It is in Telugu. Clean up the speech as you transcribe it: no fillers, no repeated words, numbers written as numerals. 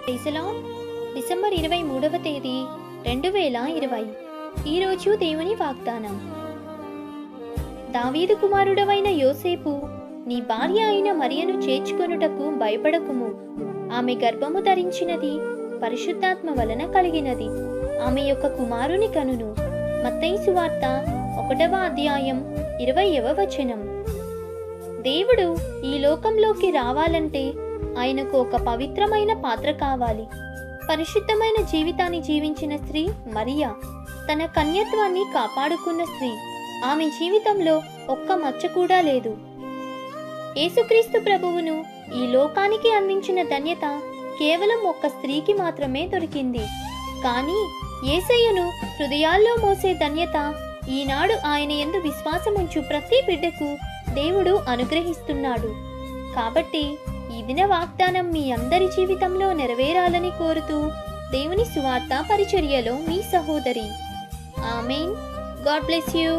Praise lord. డిసెంబర్ 23వ తేదీ 2020. ఈరోజు దేవుని వాగ్దానం. దావీదు కుమారుడవైన యోసేపు, నీ భార్య అయిన మరియను చేర్చుకొనుటకు భయపడకుము. ఆమె గర్భము ధరించినది పరిశుద్ధాత్మ వలన కలిగినది. ఆమె యొక్క కుమారుని కనును. మత్తయి సువార్త 1వ అధ్యాయం 20వ వచనం. దేవుడు ఈ లోకంలోకి రావాలంటే ఆయనకు ఒక పవిత్రమైన పాత్ర కావాలి. పరిశుద్ధమైన జీవితాన్ని జీవించిన స్త్రీ మరియా, తన కన్యత్వాన్ని కాపాడుకున్న స్త్రీ. ఆమె జీవితంలో ఒక్క మచ్చ కూడా లేదు. యేసుక్రీస్తు ప్రభువును ఈ లోకానికి అందించిన ధన్యత కేవలం ఒక్క స్త్రీకి మాత్రమే దొరికింది. కానీ యేసయ్యను హృదయాల్లో మోసే ధన్యత ఈనాడు ఆయన యందు విశ్వాసముంచు ప్రతి బిడ్డకు దేవుడు అనుగ్రహిస్తున్నాడు. కాబట్టి ఈ దిన వాగ్దానం మీ అందరి జీవితంలో నెరవేరాలని కోరుతూ దేవుని సువార్త పరిచర్యలో మీ సహోదరి. ఆమేన్. God bless you.